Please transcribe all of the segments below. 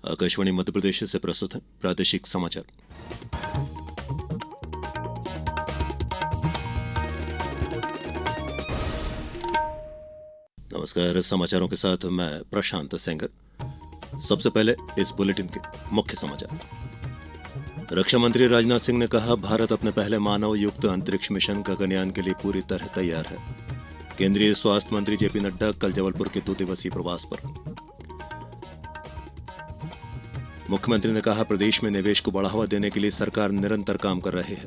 आकाशवाणी मध्य प्रदेश से प्रस्तुत है प्रादेशिक समाचार। नमस्कार, समाचारों के साथ मैं प्रशांत सेंगर। सबसे पहले इस बुलेटिन के मुख्य समाचार। रक्षा मंत्री राजनाथ सिंह ने कहा, भारत अपने पहले मानव युक्त अंतरिक्ष मिशन गगनयान के लिए पूरी तरह तैयार है। केंद्रीय स्वास्थ्य मंत्री जेपी नड्डा कल जबलपुर के 2 दिवसीय प्रवास पर। मुख्यमंत्री ने कहा, प्रदेश में निवेश को बढ़ावा देने के लिए सरकार निरंतर काम कर रही है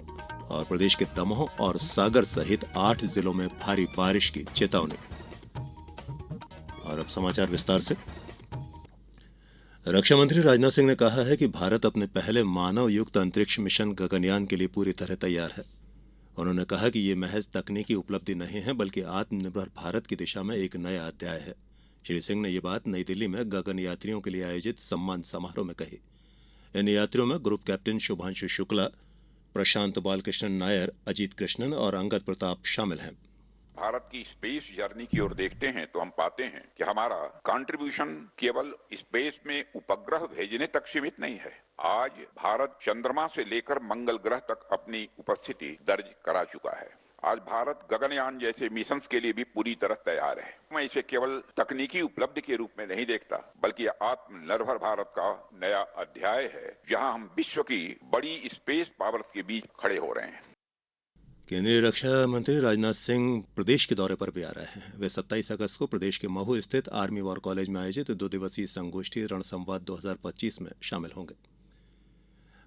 और प्रदेश के दमोह और सागर सहित 8 जिलों में भारी बारिश की चेतावनी। और अब समाचार विस्तार से। रक्षा मंत्री राजनाथ सिंह ने कहा है कि भारत अपने पहले मानव युक्त अंतरिक्ष मिशन गगनयान के लिए पूरी तरह तैयार है। उन्होंने कहा कि ये महज तकनीकी उपलब्धि नहीं है, बल्कि आत्मनिर्भर भारत की दिशा में एक नया अध्याय है। श्री सिंह ने ये बात नई दिल्ली में गगन यात्रियों के लिए आयोजित सम्मान समारोह में कही। इन यात्रियों में ग्रुप कैप्टन शुभांशु शुक्ला, प्रशांत बालकृष्णन नायर, अजीत कृष्णन और अंगद प्रताप शामिल हैं। भारत की स्पेस जर्नी की ओर देखते हैं तो हम पाते हैं कि हमारा कंट्रीब्यूशन केवल स्पेस में उपग्रह भेजने तक सीमित नहीं है। आज भारत चंद्रमा से लेकर मंगल ग्रह तक अपनी उपस्थिति दर्ज करा चुका है। आज भारत गगनयान जैसे मिशन के लिए भी पूरी तरह तैयार है। मैं इसे केवल तकनीकी उपलब्धि के रूप में नहीं देखता, बल्कि आत्मनिर्भर भारत का नया अध्याय है, जहां हम विश्व की बड़ी स्पेस पावर्स के बीच खड़े हो रहे हैं। केंद्रीय रक्षा मंत्री राजनाथ सिंह प्रदेश के दौरे पर भी आ रहे हैं। वे 27 अगस्त को प्रदेश के महू स्थित आर्मी वॉर कॉलेज में आयोजित 2 दिवसीय संगोष्ठी रणसंवाद 2025 में शामिल होंगे।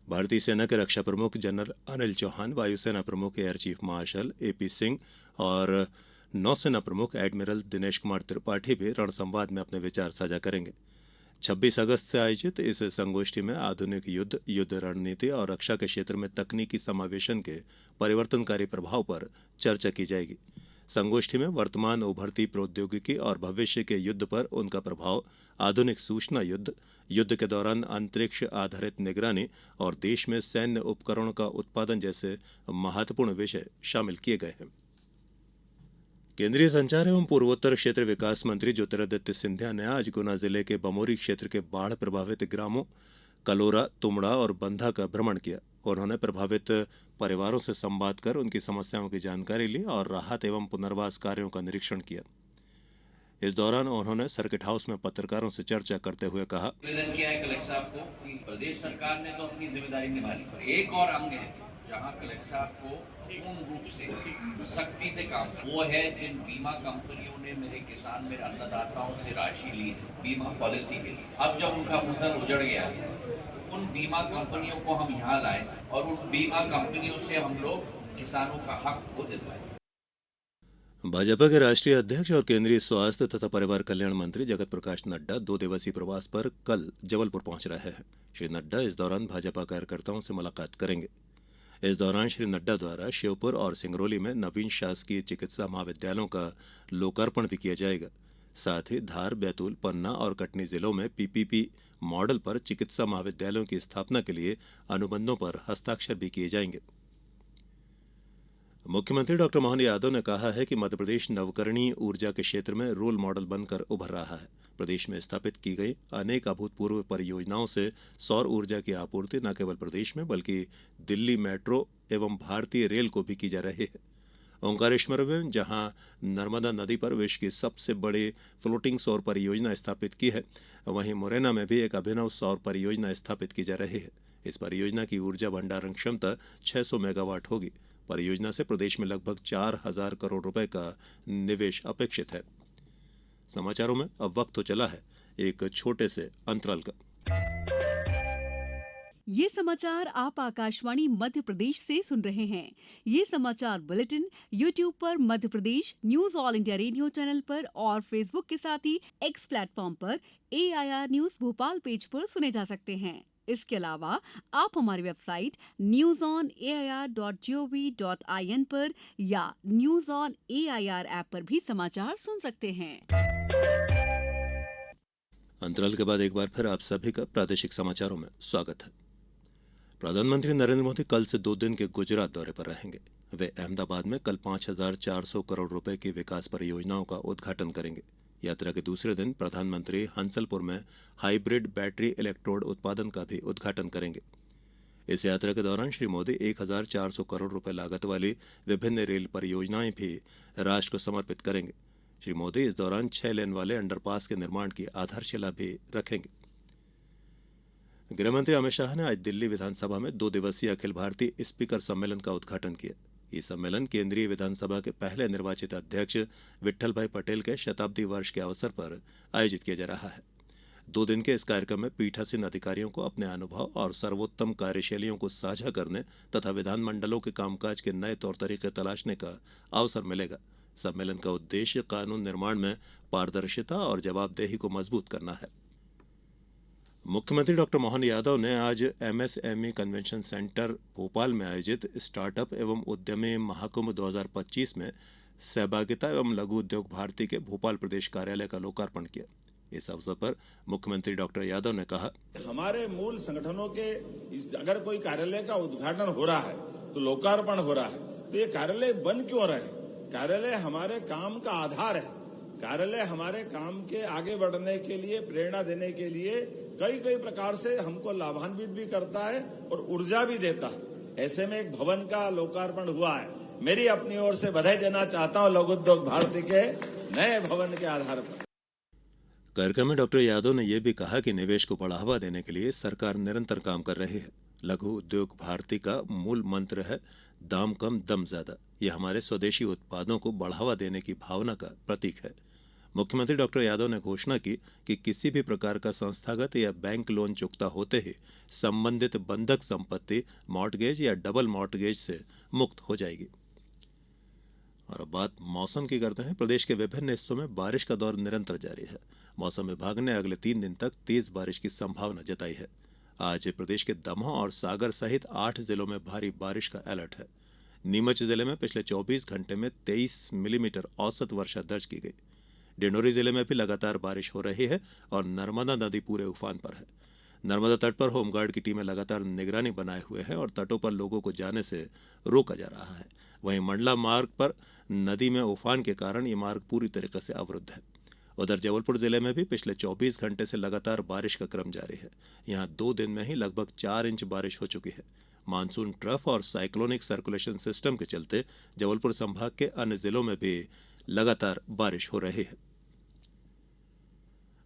भारतीय सेना के रक्षा प्रमुख जनरल अनिल चौहान, वायुसेना प्रमुख air chief marshal AP Singh और नौसेना प्रमुख एडमिरल दिनेश कुमार त्रिपाठी भी रणसंवाद में अपने विचार साझा करेंगे। 26 अगस्त से आयोजित इस संगोष्ठी में आधुनिक युद्ध रणनीति और रक्षा के क्षेत्र में तकनीकी समावेशन के परिवर्तनकारी प्रभाव पर चर्चा की जाएगी। संगोष्ठी में वर्तमान उभरती प्रौद्योगिकी और भविष्य के युद्ध पर उनका प्रभाव, आधुनिक सूचना युद्ध के दौरान अंतरिक्ष आधारित निगरानी और देश में सैन्य उपकरणों का उत्पादन जैसे महत्वपूर्ण विषय शामिल किए गए हैं। केंद्रीय संचार एवं पूर्वोत्तर क्षेत्र विकास मंत्री ज्योतिरादित्य सिंधिया ने आज गुना जिले के बमोरी क्षेत्र के बाढ़ प्रभावित ग्रामों कलोरा, तुमड़ा और बंधा का भ्रमण किया। उन्होंने प्रभावित परिवारों से संवाद कर उनकी समस्याओं की जानकारी ली और राहत एवं पुनर्वास कार्यों का निरीक्षण किया। इस दौरान उन्होंने सर्किट हाउस में पत्रकारों से चर्चा करते हुए कहा, निवेदन किया है कलेक्टर साहब को कि प्रदेश सरकार ने तो अपनी जिम्मेदारी निभा ली, पर एक और अंग है जहां कलेक्टर साहब को पूर्ण रूप से सख्ती से काम करना, वो है जिन बीमा कंपनियों ने मेरे किसान, मेरे अन्नदाताओं से राशि ली है बीमा पॉलिसी के लिए। अब जब उनका फसल उजड़ गया है, उन बीमा कंपनियों को हम यहाँ लाए और उन बीमा कंपनियों से हम लोग किसानों का हक को दिलवाए। भाजपा के राष्ट्रीय अध्यक्ष और केंद्रीय स्वास्थ्य तथा परिवार कल्याण मंत्री जगत प्रकाश नड्डा 2 दिवसीय प्रवास पर कल जबलपुर पहुंच रहे हैं। श्री नड्डा इस दौरान भाजपा कार्यकर्ताओं से मुलाकात करेंगे। इस दौरान श्री नड्डा द्वारा श्योपुर और सिंगरौली में नवीन शासकीय चिकित्सा महाविद्यालयों का लोकार्पण भी किया जाएगा। साथ ही धार, बैतूल, पन्ना और कटनी जिलों में पीपीपी मॉडल पर चिकित्सा महाविद्यालयों की स्थापना के लिए अनुबंधों पर हस्ताक्षर भी किए जाएंगे। मुख्यमंत्री डॉक्टर मोहन यादव ने कहा है कि मध्यप्रदेश नवकरणीय ऊर्जा के क्षेत्र में रोल मॉडल बनकर उभर रहा है। प्रदेश में स्थापित की गई अनेक अभूतपूर्व परियोजनाओं से सौर ऊर्जा की आपूर्ति न केवल प्रदेश में बल्कि दिल्ली मेट्रो एवं भारतीय रेल को भी की जा रही है। ओंकारेश्वर में जहां नर्मदा नदी पर विश्व की सबसे बड़ी फ्लोटिंग सौर परियोजना स्थापित की है, वहीं मुरैना में भी एक अभिनव सौर परियोजना स्थापित की जा रही है। इस परियोजना की ऊर्जा भंडारण क्षमता 600 मेगावाट होगी। परियोजना से प्रदेश में लगभग 4000 करोड़ रुपए का निवेश अपेक्षित है। समाचारों में अब वक्त तो चला है एक छोटे से अंतराल का। ये समाचार आप आकाशवाणी मध्य प्रदेश से सुन रहे हैं। ये समाचार बुलेटिन YouTube पर Madhya Pradesh news all India radio channel पर और फेसबुक के साथ ही एक्स प्लेटफॉर्म पर AIR न्यूज भोपाल पेज पर सुने जा सकते हैं। इसके अलावा आप हमारी वेबसाइट newsonair.gov.in पर या न्यूज ऑन AIR ऐप पर भी समाचार सुन सकते हैं। अंतराल के बाद एक बार फिर आप सभी का प्रादेशिक समाचारों में स्वागत है। प्रधानमंत्री नरेंद्र मोदी कल से 2 दिन के गुजरात दौरे पर रहेंगे। वे अहमदाबाद में कल 5400 करोड़ रुपए की विकास परियोजनाओं का उद्घाटन करेंगे। यात्रा के दूसरे दिन प्रधानमंत्री हंसलपुर में हाइब्रिड बैटरी इलेक्ट्रोड उत्पादन का भी उद्घाटन करेंगे। इस यात्रा के दौरान श्री मोदी 1400 करोड़ रुपए लागत वाली विभिन्न रेल परियोजनाएं भी राष्ट्र को समर्पित करेंगे। श्री मोदी इस दौरान 6 लेन वाले अंडरपास के निर्माण की आधारशिला भी रखेंगे। गृहमंत्री अमित शाह ने आज दिल्ली विधानसभा में 2 दिवसीय अखिल भारतीय स्पीकर सम्मेलन का उद्घाटन किया। ये सम्मेलन केंद्रीय विधानसभा के पहले निर्वाचित अध्यक्ष विट्ठल भाई पटेल के शताब्दी वर्ष के अवसर पर आयोजित किया जा रहा है। 2 दिन के इस कार्यक्रम में पीठासीन अधिकारियों को अपने अनुभव और सर्वोत्तम कार्यशैलियों को साझा करने तथा विधानमंडलों के कामकाज के नए तौर तरीके तलाशने का अवसर मिलेगा। सम्मेलन का उद्देश्य कानून निर्माण में पारदर्शिता और जवाबदेही को मजबूत करना है। मुख्यमंत्री डॉक्टर मोहन यादव ने आज एमएसएमई कन्वेंशन सेंटर भोपाल में आयोजित स्टार्टअप एवं उद्यमी महाकुंभ 2025 में सहभागिता एवं लघु उद्योग भारती के भोपाल प्रदेश कार्यालय का लोकार्पण किया। इस अवसर पर मुख्यमंत्री डॉक्टर यादव ने कहा, हमारे मूल संगठनों के अगर कोई कार्यालय का उद्घाटन हो रहा है तो लोकार्पण हो रहा है, तो ये कार्यालय बन क्यों रहे? कार्यालय हमारे काम का आधार है। कार्यालय हमारे काम के आगे बढ़ने के लिए, प्रेरणा देने के लिए कई प्रकार से हमको लाभान्वित भी करता है और ऊर्जा भी देता है। ऐसे में एक भवन का लोकार्पण हुआ है। मेरी अपनी ओर से बधाई देना चाहता हूं लघु उद्योग भारती के नए भवन के आधार पर। कार्यक्रम में डॉक्टर यादव ने यह भी कहा कि निवेश को बढ़ावा देने के लिए सरकार निरंतर काम कर रही है। लघु उद्योग भारती का मूल मंत्र है दाम कम दम ज्यादा। यह हमारे स्वदेशी उत्पादों को बढ़ावा देने की भावना का प्रतीक है। मुख्यमंत्री डॉक्टर यादव ने घोषणा की कि किसी भी प्रकार का संस्थागत या बैंक लोन चुकता होते ही संबंधित बंधक संपत्ति मॉर्टगेज या डबल मॉर्टगेज से मुक्त हो जाएगी। और अब बात मौसम की करते हैं। प्रदेश के विभिन्न हिस्सों में बारिश का दौर निरंतर जारी है। मौसम विभाग ने अगले 3 दिन तक तेज बारिश की संभावना जताई है। आज प्रदेश के दमोह और सागर सहित 8 जिलों में भारी बारिश का अलर्ट है। नीमच जिले में पिछले 24 घंटे में 23 मिलीमीटर औसत वर्षा दर्ज की गई। डिंडोरी जिले में भी लगातार बारिश हो रही है और नर्मदा नदी पूरे उफान पर है। नर्मदा तट पर होमगार्ड की टीमें लगातार निगरानी बनाए हुए हैं और तटों पर लोगों को जाने से रोका जा रहा है। वहीं मंडला मार्ग पर नदी में उफान के कारण ये मार्ग पूरी तरीके से अवरुद्ध है। उधर जबलपुर जिले में भी पिछले 24 घंटे से लगातार बारिश का क्रम जारी है। यहां 2 दिन में ही लगभग 4 इंच बारिश हो चुकी है। मानसून ट्रफ और साइक्लोनिक सर्कुलेशन सिस्टम के चलते जबलपुर संभाग के अन्य जिलों में भी लगातार बारिश हो रही है।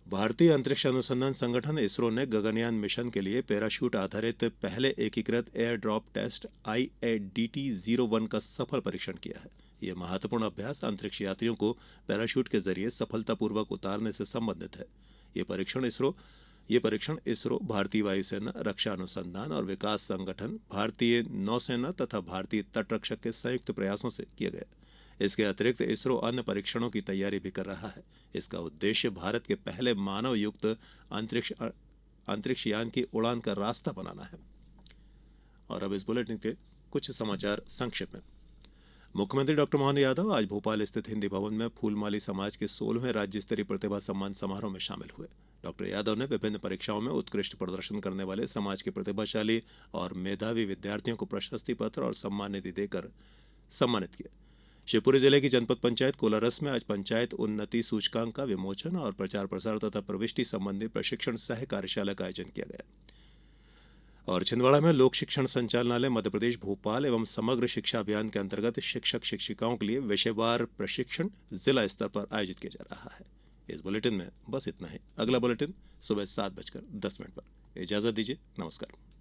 भारतीय अंतरिक्ष अनुसंधान संगठन इसरो ने गगनयान मिशन के लिए पैराशूट आधारित पहले एकीकृत एयर ड्रॉप टेस्ट IADT-01 का सफल परीक्षण किया है। यह महत्वपूर्ण अभ्यास अंतरिक्ष यात्रियों को पैराशूट के जरिए सफलतापूर्वक उतारने से संबंधित है। यह परीक्षण इसरो, भारतीय वायुसेना, रक्षा अनुसंधान और विकास संगठन, भारतीय नौसेना तथा भारतीय तटरक्षक के संयुक्त प्रयासों से किया गया। इसके अतिरिक्त इसरो अन्य परीक्षणों की तैयारी भी कर रहा है। इसका उद्देश्य भारत के पहले मानव युक्त अंतरिक्ष यान की उड़ान का रास्ता बनाना है। और अब इस बुलेटिन के कुछ समाचार संक्षिप्त में। मुख्यमंत्री डॉक्टर मोहन यादव आज भोपाल स्थित हिंदी भवन में फूलमाली समाज के 16वें राज्य स्तरीय प्रतिभा सम्मान समारोह में शामिल हुए। डॉक्टर यादव ने विभिन्न परीक्षाओं में उत्कृष्ट प्रदर्शन करने वाले समाज के प्रतिभाशाली और मेधावी विद्यार्थियों को प्रशस्ति पत्र और सम्मान निधि देकर सम्मानित किया। शिवपुरी जिले की जनपद पंचायत कोलारस में आज पंचायत उन्नति सूचकांक का विमोचन और प्रचार प्रसार तथा प्रविष्टि संबंधी प्रशिक्षण सह कार्यशाला का आयोजन किया गया। और छिंदवाड़ा में लोक शिक्षण संचालनालय मध्यप्रदेश भोपाल एवं समग्र शिक्षा अभियान के अंतर्गत शिक्षक शिक्षिकाओं के लिए विषयवार प्रशिक्षण जिला स्तर पर आयोजित किया जा रहा है। इस बुलेटिन में बस इतना ही। अगला बुलेटिन सुबह 7:10 पर। इजाजत दीजिए। नमस्कार।